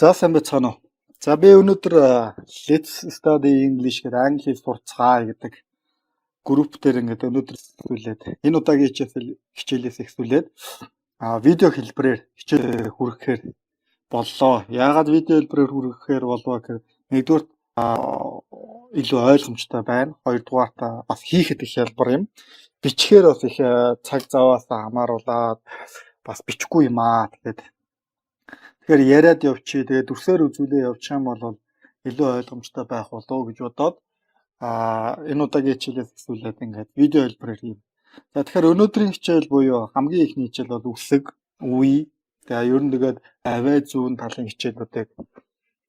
За сайн байцгаана уу. За би өнөөдөр Let's Study English гэдэг англи хэл сурцгаая гэдэг групп дээр ингээд өнөөдөр хэлээд энэ удаагийн хичээлээс эхлүүлээд видео хэлбэрээр хичээл хүрэхээр боллоо. Яагаад видео хэлбэрээр хүрэхээр болов гэхээр нэгдүгээр илүү ойлгомжтой байна. Хоёрдугаар бас хийхэд их хялбар юм. Бичгээр бас их цаг заваас хамааруулаад бас бичихгүй юм аа. Тэгэхээр яриад явчих. Тэгээд дүрсээр үзүүлээ явчих юм бол илүү ойлгомжтой байх болов гэж бодоод энэ удаагийн хичээлээс эхлүүлээд ингээд видео хэлбэрээр хийв. За тэгэхээр өнөөдрийн хичээл буюу хамгийн ихний хичээл бол үсэг, үе. Тэгээ ер нь тэгээд авиа зүүн талын хичээлүүдийг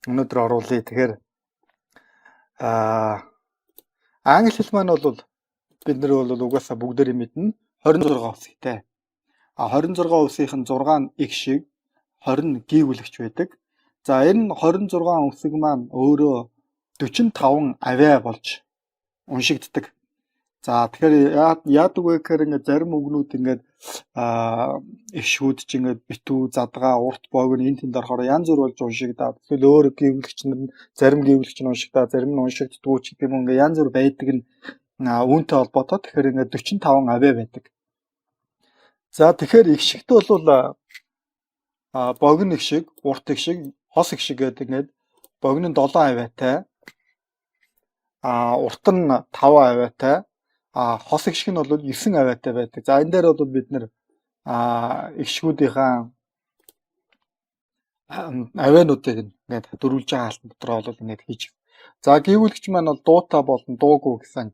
өнөөдөр оруулъя. Тэгэхээр англи хэл маань бол бид нар бол угаасаа бүгдээрээ мэднэ 26 үсэгтэй. 26 үсгийн 6 нь их шиг 20 гүйвлэгч байдаг. За энэ 26 үсэг маань өөрөө 45 авиа болж уншигддаг. За тэгэхээр яадаг вэ гэхээр ингээд зарим үгнүүд ингээд их шүүдж ингээд битүү, задгаа, урт, богино энэ тэнд орохоор янз бүр болж уншигдаад. Эсвэл өөр гүйвлэгч нар зарим гүйвлэгч нь уншигдаад, зарим нь уншигддгүй ч гэдэг юм ингээд янз бүр байдаг нь үүнтэй холбоотой. Тэгэхээр ингээд 45 авиа байдаг. За тэгэхээр их шигт бол богино их шиг, урт их шиг, хос их шиг гэдэг ингээд богино нь 7 авиатай, урт нь 5 авиатай, хос их шиг нь бол 9 авиатай байдаг. За энэ дээр бол бид нэр их шгүүдийнхаа авиануудыг ингээд дөрвөлж байгаа хаалтан дотроо бол ингээд хийж. За гүйвлэгч маань бол дуутай болон дуугүй гэсэн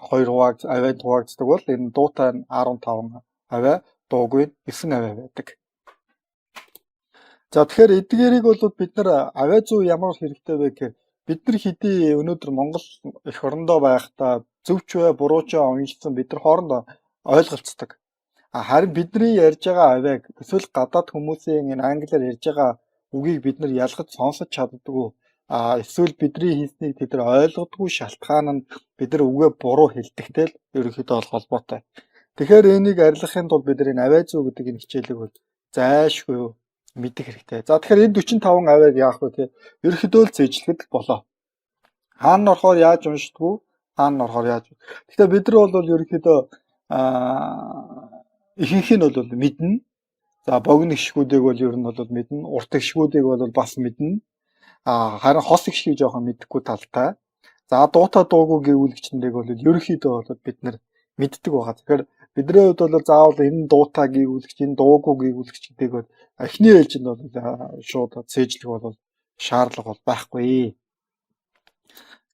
хоёр хувааж авиад хуваагддаг бол энэ дуутай нь 15 авиа, дуугүй 9 авиа байдаг. За тэгэхээр эдгээрийг бол бид нар авиа зүй ямар хэрэгтэй вэ гэхээр бид нар хэдий өнөөдөр Монгол эх орондоо байхдаа зөвч бай, буруу ч уншсан бид нар хоорондоо ойлголцдог. Харин бидний ярьж байгаа авиаг эсвэл гадаад хүмүүсийн энэ англиар ярьж байгаа үгийг бид нар ялгаж сонсож чаддаггүй. Эсвэл бидний хийснийг тэд нар ойлгодгүй шалтгаан нь бид нар үгээ буруу хэлдэгтэй л ерөнхийдөө бол холбоотой. Тэгэхээр энийг арилгахын тулд бид нар энэ авиа зүй гэдэг энэ хичээлийг бол зайлшгүй мэдэх хэрэгтэй. За тэгэхээр энэ 45 авиаг яах вэ гэхээр ерөнхийдөө л зэжлэхэд болоо. Хаана орохоор яаж уншдаггүй, хаана орохоор яаж. Тэгэхээр бид нар бол ерөнхийдөө ихэнх нь бол мэднэ. За богино гişгүүдийг бол ер нь бол мэднэ. Урт гişгүүдийг бол бас мэднэ. Харин хос гişгийг жоохон мэдэхгүй талтай. За дуутай дуугүй гүйвлэгчдийг бол ерөнхийдөө бол бид нар мэддэг байгаа. Тэгэхээр бидний хувьд бол заавал энэ дуутай гүйвлэгч, энэ дуугүй гүйвлэгч гэдгийг бол эхний ээлжинд бол шууд цээжлэх бол шаардлага бол байхгүй.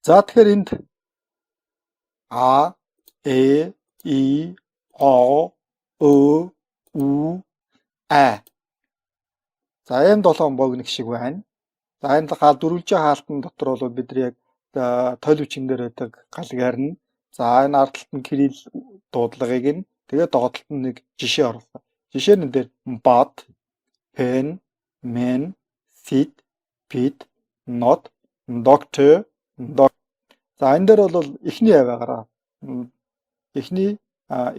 За тэгэхээр энд А, Э, И, О, Ö, У, А. За энэ 7 богино гişиг байна. За энэ дөрвөлж хаалтан дотор бол бид нар яг тойл бичгэн дээр байдаг галгаар нь. За энэ ард талд нь кирилл дуудлагыг нь тэгээд доод талд нь нэг жишээ оруулсан. Жишээнэн дээр but, pen, men, sit, pit, not, doctor, за энэ дээр бол эхний авиагараа эхний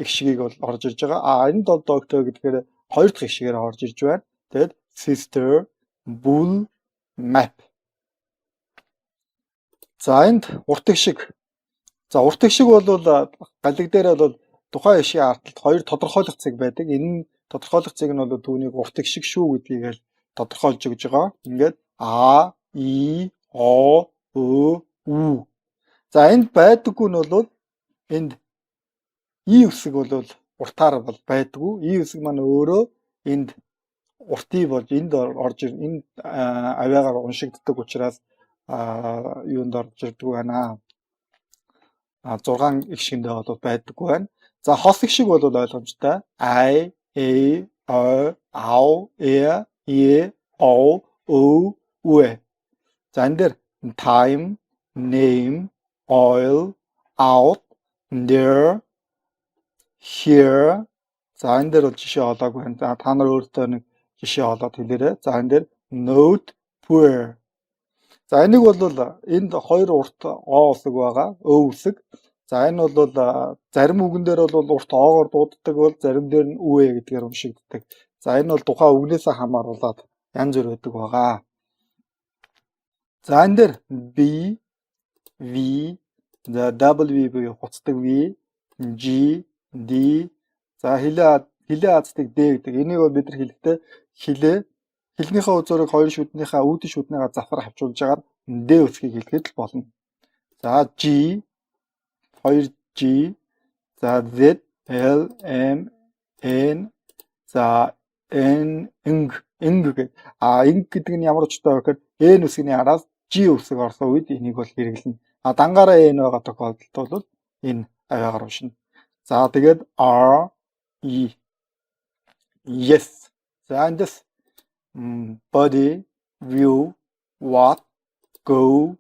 их шигийг бол орж ирж байгаа. Энд бол doctor гэдгээр хоёр дахь их шигээр орж ирж байна. Тэгээд sister, bull, map. За энд урт их шиг. За урт их шиг бол галиг дээр бол тухайн ишийн ард талд хоёр тодорхойлох цэг байдаг. Энэ тодорхойлох цэг нь бол түүнийг урт их шиг шүү гэдгийг л тодорхойлж өгж байгаа. Ингээд А, И, О, Ö, У. За энд байдаггүй нь бол энд И үсэг бол уртаар бол байдаггүй. И үсэг маань өөрөө энд уртий болж энд орж энд авиагаар уншигддаг учраас юунд орж ирдэг байна. 6 их шигэндээ бол байдаггүй байна. За хос их шиг бол ойлгомжтой. I, A, O, Au, E, E, O, Ö, Ue. За энэ дээр time, name, oil, out, there, here. За энэ дээр бол жишээ олоогүй байна. За та нар өөртөө нэг жишээ олоод хэлээрэй. За энэ дээр note, poor. За энийг бол энд хоёр урт о үсэг байгаа. Ö үсэг. За энэ бол зарим үгэн дээр бол урт оогоор дууддаг бол зарим дээр нь үе гэдгээр уншигддаг. За энэ бол тухайн үгнээсээ хамааруулаад янз бүр байдаг байгаа. За энэ дээр B, V, за W буюу хуцдаг V, G, D, за хилээ аздаг D гэдэг. Энийг бол бид нар хэлэхдээ хилнийхээ үзүүрийг хоёр шүднийхээ үүдэн шүднийхээ завхаар хавчуулж агаар D үсгийг хэлэхэд л болно. За G, 2G, за Z, L, M, N, за инг гэдэг. Инг гэдэг нь ямар учиртай вэ гэхээр N үсгийн араас G үсэг орсон үед энийг бол хэрэглэнэ. Дангаараа N байгаа тохиолдолд бол энэ авиагаар уншина. За тэгээд R, E, yes. За эндээс body, view, what, go.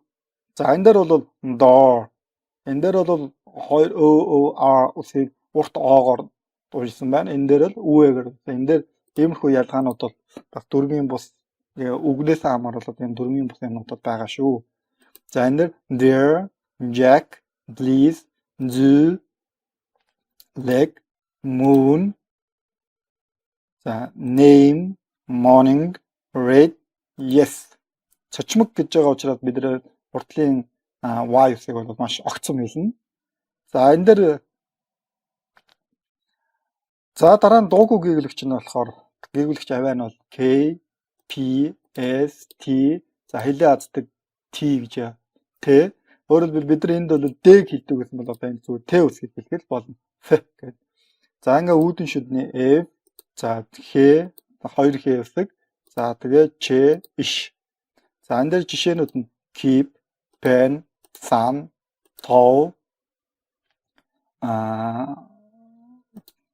За энэ дээр бол door. Энэ дээр бол хоёр R үсгийг урт оогоор уншсан байна. Энэ дээр л үегээр. Энэ дээр иймэрхүү ялгаанууд бол бас дөрмийн бус үгнээс хамааруулаад энэ дөрмийн бус юмнууд байгаа шүү. За энэ дээр there, Jack, please, zoo, leg, moon. За name, morning, red, yes. Цочмог гэж байгаа учраас бид нэр уртлын y үсгийг бол маш огцом хэлнэ. За энэ дээр за дараа нь дуугүй гээгүүлэгч нь болохоор гээгүүлэгч авиа нь бол K, P, S, T. За хилээ аздаг T гэж T. Өөрөөр хэлбэл бид нар энд бол D-г хэлдэг гэсэн бол одоо энэ зүгээр T үсгийг хэлэх л болно. F гэдэг. За ингээ үүдэн шүдний F, за H, хоёр H үсэг. За тэгээд Ch, иш. За энэ дээр жишээнүүд нь keep, pen, sun, tow,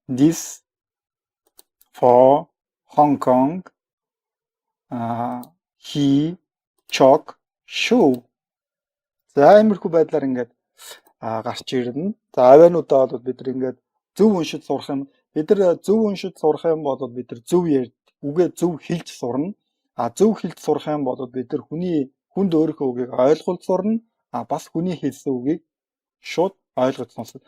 this, for, Hong Kong, he, chalk, show. За иймэрхүү байдлаар ингээд гарч ирнэ. За авиануудаа бол бид нар ингээд зөв уншиж сурах юм. Бид нар зөв уншиж сурах юм бол бид нар зөв үгээ зөв хэлж сурна. Зөв хэлж сурах юм бол бид нар хүнд өөрийнхөө үгийг ойлгуулж сурна. Бас хүний хэлсэн үгийг шууд ойлгож сонсох.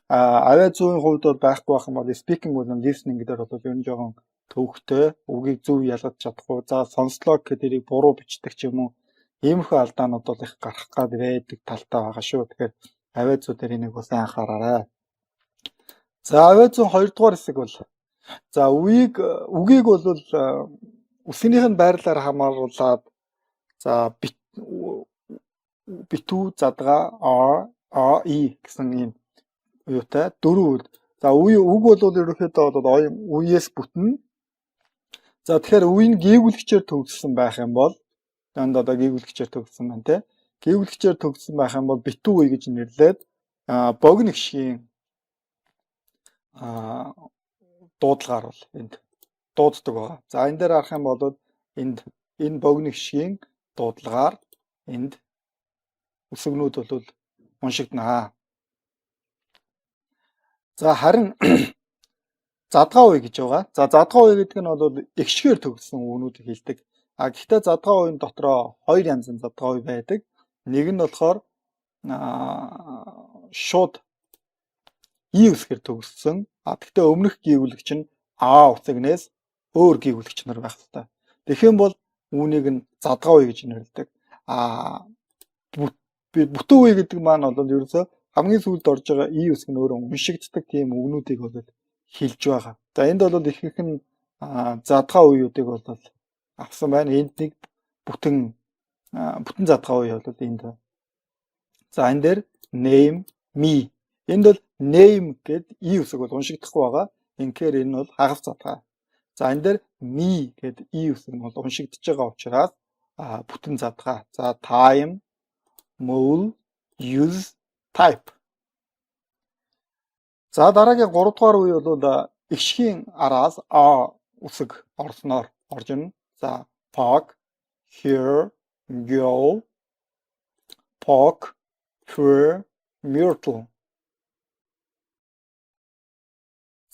Авиа зүүн хувьд бол байхгүй байх юм бол speaking болон listening гэдэг бол ер нь жоохон төвөгтэй, үгийг зөв ялгаж чадахгүй. За сонслоо гэдэрийг буруу бичдэг ч юм уу. Иймэрхүү алдаанууд бол их гарах гад байдаг талтай байгаа шүү. Тэгэхээр авиа зүү дээр энийг бас анхаараарай. За авиа зүүн 2 дугаар хэсэг бол за үгийг бол үсгийнх нь байрлалаар хамааруулаад за битүү задгаа R, E гэсэн ийм юутай дөрөв. За үг бол ерөнхийдөө бол үеэс бүтнэ. За тэгэхээр үеийн гээгүүлэгчээр төгссөн байх юм бол данд одоо гээгүүлэгчээр төгссөн байна те. Гээгүүлэгчээр төгссөн байх юм бол битүү үе гэж нэрлээд богино гişгийн дуудлагаар бол энд дууддаг байгаа. За энэ дээр харах юм бол энэ богино гişгийн дуудлагаар энд үсгнүүд бол уншигдана. За харин задгаа үе гэж байгаа. За задгаа үе гэдэг нь бол эгшгээр төгссөн үгнүүдийг хэлдэг. Гэхдээ задгаа үеийн дотроо хоёр янзын задгаа үе байдаг. Нэг нь болохоор шууд И үсгээр төгссөн. Гэхдээ өмнөх гээгүүлэгч нь А үсгнээс өөр гээгүүлэгч нар байх хэрэгтэй. Тэгэх юм бол үүнийг нь задгаа үе гэж нэрлэдэг. Бүтэн үе гэдэг маань бол ерөөсөө хамгийн сүүлд орж байгаа И үсэг нь өөрөө уншигддаг тийм үгнүүдийг бол хэлж байгаа. За энд бол ихэнх нь задгаа үеүүдийг бол авсан байна. Энд нэг бүтэн задгаа үе бол энд. За энэ дээр name, me. Энд бол name гэд И үсэг бол уншигдахгүй байгаа. Инхээр энэ бол хагас задгаа. За энэ дээр me гэд И үсэг нь бол уншигдж байгаа учраас бүтэн задгаа. За time, mole, use, type. За дараагийн 3 дугаар үе бол эгшхийн араас А үсэг орсноор орж ирнэ. За park, here, go, pork, fur, myrtle.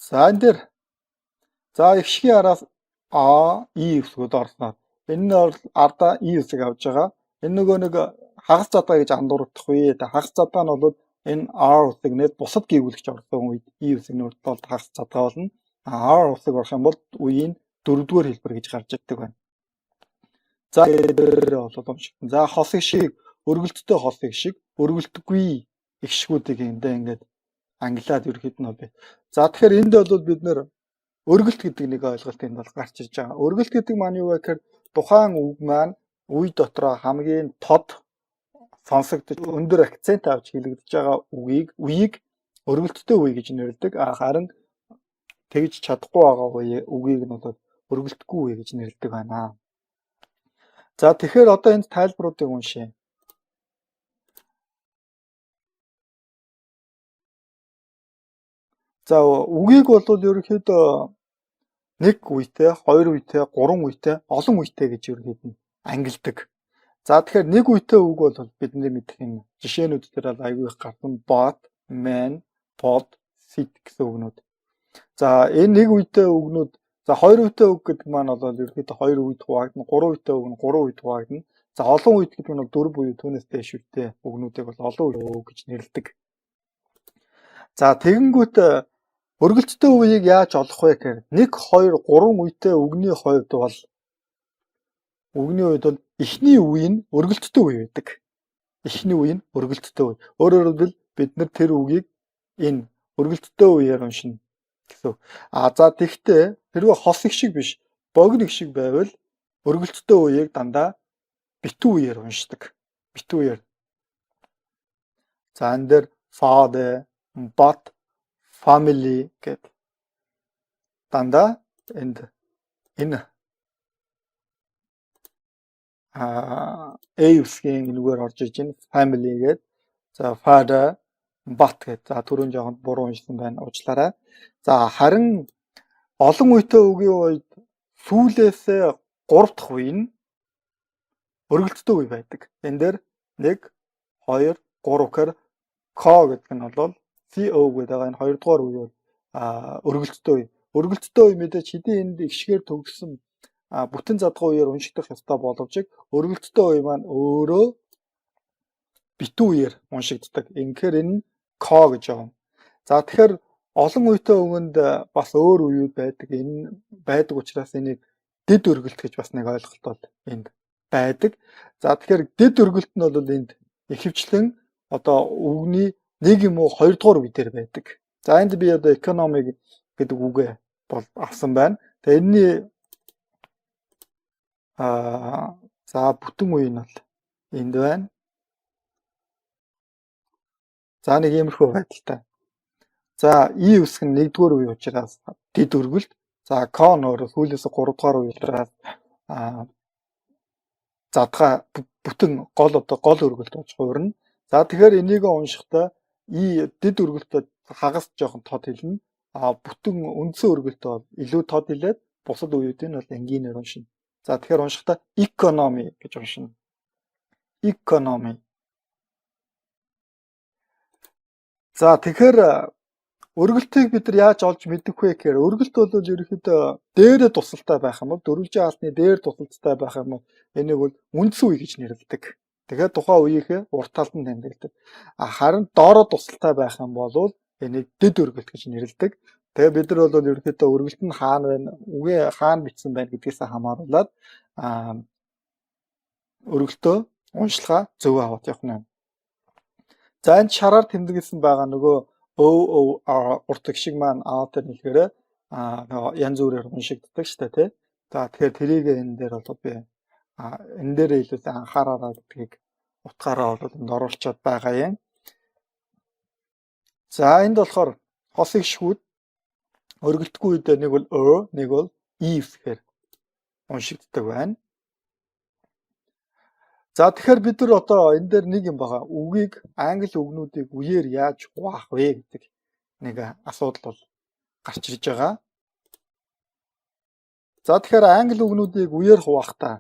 За энэ дээр за эгшхийн араас А, И үсгүүд орсноор энэ нь ардаа И үсэг авж байгаа. Энэ нөгөө нэг хагас задгаа гэж андуурдах үе. Хагас задгаа нь бол энэ R үсгнээс бусад гээгүүлэгч орсон үед И үсгийн урд бол хагас задгаа болно. R үсэг орох юм бол үеийн 4-р хэлбэр гэж гарч ирдэг байна. За болоод уншигдана. За хосыг шиг өргөлттэй хосыг шиг өргөлтгүй их шигүүдийг ингээд англиад ерөөд нь бай. За тэгэхээр энд бол бид нэр өргөлт гэдэг нэг ойлголт энд бол гарч ирж байгаа. Өргөлт гэдэг маань юу вэ гэхээр тухайн үг маань үе дотроо хамгийн тод сонсогдож өндөр акцент авч хэлэгдэж байгаа үеийг өргөлттэй үе гэж нэрлэдэг. Харин тэгж чадахгүй байгаа үгийг нь бол өргөлтгүй үе гэж нэрлэдэг байна. За тэгэхээр одоо энд тайлбаруудыг уншъя. За үгийг бол ерөнхийдөө нэг үетэй, хоёр үетэй, гурван үетэй, олон үетэй гэж ерөнхийдөө ангилдаг. За тэгэхээр нэг үетэй үг бол бидний мэдэх юм жишээнүүд дээр аягүй их гарсан but, man, pod, sit гэсэн үгнүүд. За энэ нэг үетэй үгнүүд за хоёр үетэй үг гэдэг маань бол ерөнхийдөө хоёр үед хуваагдана, гурван үетэй үг нь гурван үед хуваагдана. За олон үед гэдэг нь бол дөрв буюу түүнээс дээш үетэй үгнүүдийг бол олон үеийн үг гэж нэрлэдэг. За тэгэнгүүт өргөлттэй үеийг яаж олох вэ гэхээр 1, 2, 3 үетэй үгний хувьд бол эхний үе нь өргөлттэй үе байдаг. Эхний үе нь өргөлттэй үе. Өөрөөр хэлбэл бид нар тэр үгийг энэ өргөлттэй үеэр уншина гэсэн. За тэгвэл хэрвээ хос их шиг биш, богино их шиг байвал өргөлттэй үеийг дандаа битүү үеэр уншдаг. Битүү үеэр. За энэ дээр father, but, family гэдэг дандаа энэ A-үсгийн энэгээр орж иж байна. Family гэдэг. За father, but гэдэг. За түрүүн жоохон буруу уншсан байна. Уучлаарай. За харин олон үетэй үгийн үед сүүлээсээ 3 дахь үе нь өргөлттэй үе байдаг. Энэ дээр 1, 2, 3 гэхээр co гэдэг нь бол CO гэдэг энэ 2 дугаар үе бол өргөлттэй үе. Өргөлттэй үе мэдээж хэдийн энд ихшгээр төгссөн бүтэн задгай үеэр уншигдах ёстой боловч өргөлттэй үе маань өөрөө битүү үеэр уншигддаг. Инхээр энэ нь co гэж байна. За тэгэхээр олон үетэй үгэнд бас өөр үеуд байдаг. Энэ байдаг учраас энийг дэд өргөлт гэж бас нэг ойлголт бол энд байдаг. За тэгэхээр дэд өргөлт нь бол энд ихэвчлэн одоо үгний 1 юм уу 2 дугаар үе дээр байдаг. За энд би одоо economic гэдэг үгээ бол авсан байна. Тэгээ энэний за бүтэн үе нь бол энд байна. За нэг иймэрхүү байдалтай. За И үсэг нь 1-р үе учраас дэд өргөлт. За co нь өөрөө сүүлээс 3 дугаар үе учраас задгаа бүтэн гол өргөлт болж хуурна. За тэгэхээр энийг уншихдаа И дэд өргөлтөд хагас жоохон тод хэлнэ. Бүтэн үндсэн өргөлт бол илүү тод хэлээд бусад үеүүдийн бол энгийнээр уншина. За тэгэхээр уншихдаа economy гэж уншина. Economy. За тэгэхээр өргөлтийг бид нар яаж олж мэдэх вэ гэхээр өргөлт бол ерөнхийдөө дээрээ тусалтай байх юм бол дөрвөлжин алтны дээр тусалцтай байх юм бол энийг бол үндсэн үе гэж нэрлэдэг. Тэгэхээр тухайн үеийнхээ урт талд нь тэмдэглэдэг. Харин доороо тусалтай байх юм бол энийг дэд өргөлт гэж нэрлэдэг. Тэгээ бид нар бол ерөнхийдөө өргөлт нь хаана байна, үгээ хаана бичсэн байна гэдгээс хамааруулаад өргөлтөө уншлага зөв аваад явах нь. За энэ шараар тэмдэглэсэн байгаа нөгөө уртаг шиг маань дээр нэхээрээ янз бүрээр уншигддаг шүү дээ тий. За тэгэхээр тэрийг энэ дээр бол би энэ дээр илүү анхаараа гэдгийг утгаараа бол энд оруулчаад байгаа юм. За энд болохоор хос их шгүүд өргөлтгүй үед нэг бол нэг бол if гэхээр уншигддаг байна. За тэгэхээр бид нар одоо энэ дээр нэг юм байгаа. Үгийг англи үгнүүдийг үеэр яаж хуваах вэ гэдэг нэг асуудал бол гарч ирж байгаа. За тэгэхээр англи үгнүүдийг үеэр хуваахдаа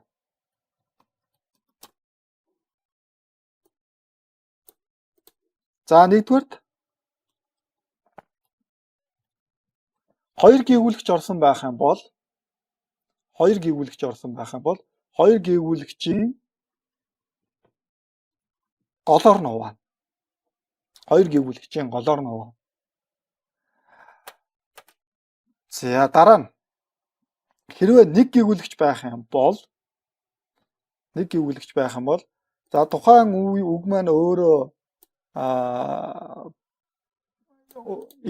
за нэгдүгээрт хоёр гэгүүлэгч орсон байх юм бол хоёр гэгүүлэгчийн голоор нь хуваана. Хоёр гэгүүлэгчийн голоор нь хуваана. За дараа нь хэрвээ нэг гэгүүлэгч байх юм бол нэг гэвүүлэгч байх юм бол за тухайн үг маань өөрөө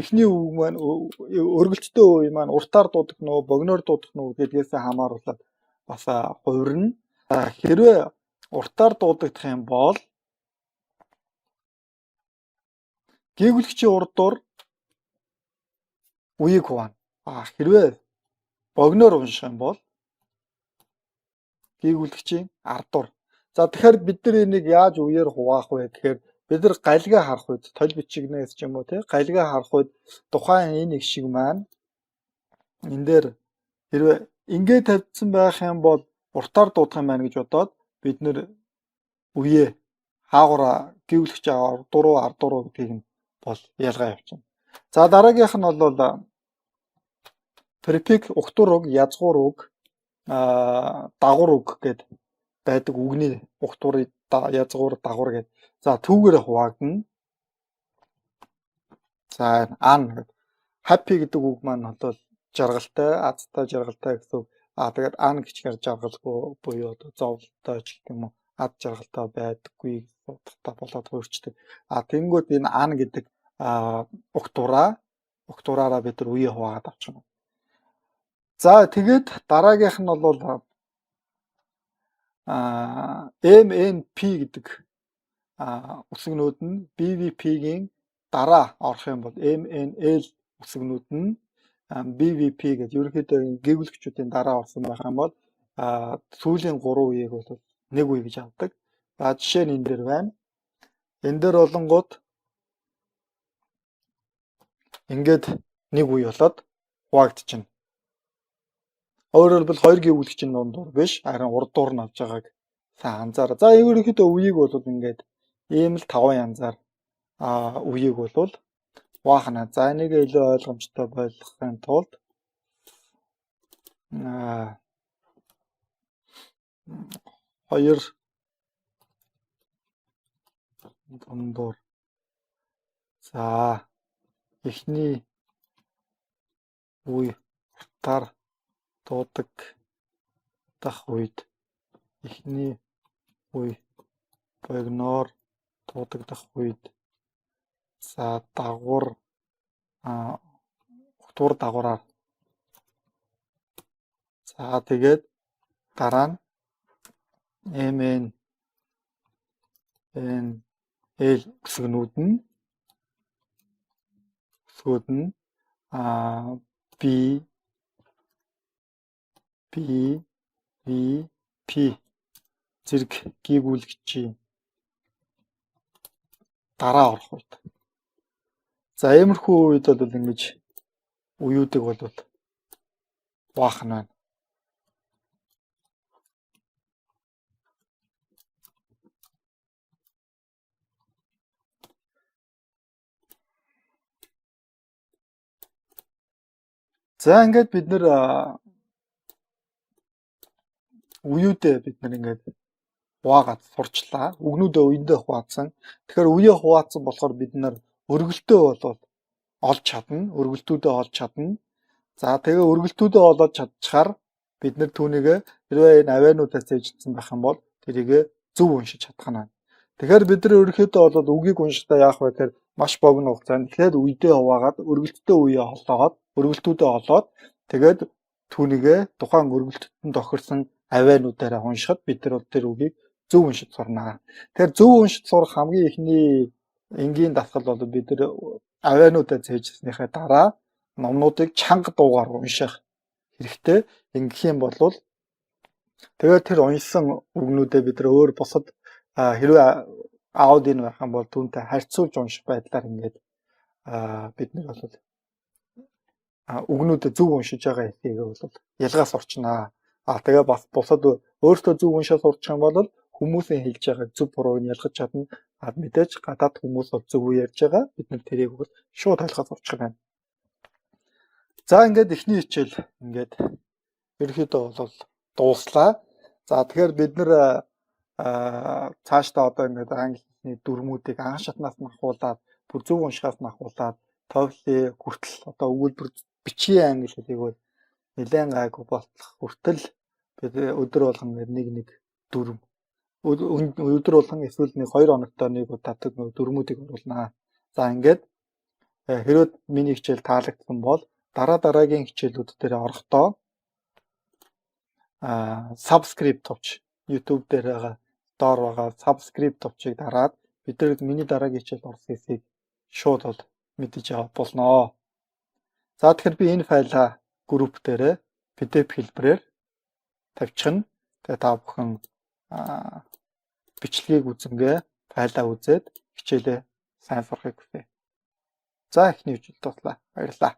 эхний үг маань өргөлттэй үе маань уртаар дуудах нь уу, богиноор дуудах нь уу гэдгээс хамааруулаад бас хувирна. Хэрвээ уртаар дуудагдах юм бол гэвүүлэгчийн урдуур үеийг хуваана. Хэрвээ богиноор унших юм бол гэвүүлэгчийн ардуур. За тэгэхээр бид нар энийг яаж үеэр хуваах вэ гэхээр бид нар галгаа харах үед толь бичигнээс ч юм уу тий галгаа харах үед тухайн энэ их шиг маань энэ дээр хэрвээ ингээд тавьдсан байх юм бол уртаар дуудах юм байна гэж бодоод бид нэр үе хаагура гэвлэгч ардуруу гэдгийг нь бол ялгаа явуулна. За дараагийнх нь бол префикс угтур уг, язгуур уг, дагуур уг гэд байдаг үгний угтур, язгуур, дагуур гэд. За түүгээр хуваагдана. За ан happy гэдэг үг маань бол жаргалтай, азтай, жаргалтай гэсэн үг. Тэгээд ан гэчгээр жаргалгүй буюу зовлонтой ч гэх юм уу, ад жаргалтай байдаггүй утгатай болоод хуурчдаг. Тэнгүүд энэ ан гэдэг угтураараа бид нар үе хуваагаад авчихна. За тэгээд дараагийнх нь бол MNP гэдэг үсгнүүд нь BVP-гийн дараа орох юм бол MNL үсгнүүд нь BVP гэдэг ерөнхийдөө гэвлэгчүүдийн дараа орсон байх юм бол сүүлийн 3 үеийг бол 1 үе гэж авдаг. За жишээ нь энэ дээр байна. Энэ дээр болонгууд ингээд 1 үе болоод хуваагдчихна. Өөрөөр хэлбэл 2 гэвлэгчийн дундуур биш, харин урдуур нь авч байгааг сайн анзаараа. За ерөнхийдөө үеийг бол ингээд ийм л 5 янзаар үеийг бол хуваахна. За энийг илүү ойлгомжтой болгохын тулд хоёр дундуур. За эхний үе уртаар дуудагдах үед эхний үе богиноор дуудагдах үед за дагуур угтур дагуураар за тэгээд дараа нь MNL үсгнүүд нь BVP зэрэг гэвүүлэгчийн дараа орох үед. За иймэрхүү үед бол ингэж үеүүдийг бол хуваах нь байна. За ингээд бид нэр үеүүдээ бид нар ингээд хуваагаад сурчлаа. Үгнүүдээ үедээ хуваацсан. Тэгэхээр үеэ хуваацсан болохоор бид нар өргөлтөө бол олж чадна. Өргөлтүүдээ олж чадна. За тэгээ өргөлтүүдээ олоод чадчихаар бид нар түүнийг хэрвээ энэ авиануудаас ээжсэн байх юм бол тэрийг зөв уншиж чадах нь. Тэгэхээр бид нар ерөнхийдөө бол үгийг уншихдаа яах вэ гэхээр маш богино хугацаанд тэгэхээр үедээ хуваагаад өргөлттэй үеэ олоод өргөлтүүдээ олоод тэгээд түүнийг тухайн өргөлтөнд тохирсон авиануудаараа уншихад бид нар тэр үгийг зөв уншиж сурна. Тэгэхээр зөв уншиж сурах хамгийн ихний энгийн дасгал бол бид нар авиануудаа зээжснийхээ дараа номнуудыг чанга дуугаар унших хэрэгтэй. Ингэх юм бол тэгээд тэр уншсан үгнүүдээ бид нар өөр бусад хэрвээ аудио байх юм бол түүнтэй харьцуулж унших байдлаар ингээд бид нар бол үгнүүдэд зөв уншиж байгаа хэсгийг бол ялгаас орчноо. Тэгээ бас бусад өөртөө зөв уншаад сурчих юм бол хүмүүсийн хэлж байгаа зөв бурууг нь ялгаж чадна. Мэдээж гадаад хүмүүс бол зөв ярьж байгаа. Бид нар тэрийг бол шууд ойлгож сурчих юм байна. За ингээд эхний хичээл ингээд ерөнхийдөө бол дууслаа. За тэгэхээр бид нар цаашдаа одоо ингээд англи хэлний дүрмүүдийг анх шатнаас нь ахуулаад бүр зөв уншихаас нь ахуулаад TOEFL хүртэл одоо өгүүлбэр бичгийн англи хэлийг бол нэлээд гайгүй болтох хүртэл бид өдөр болгон нэг дүрм өдөр болгон эсвэл нэг 2 хоногт нэг удаа нэг дүрмүүдийг оруулнаа. За ингээд хэрвээ миний хичээл таалагдсан бол дараагийн хичээлүүд дээр орохдоо subscribe товч YouTube дээр байгаа доор байгаа subscribe товчийг дараад бидний дараагийн хичээл орсон хэсгийг шууд бол мэдэж авах болно. За тэгэхээр би энэ файлаа групп дээр PDF хэлбэрээр тавьчихна. Тэгээ та бүхэн бичлэгийг үзэнгээ файлаа үзээд хичээлээ сайн сурахыг хүсье. За эхний хичээл дуслаа. Баярлалаа.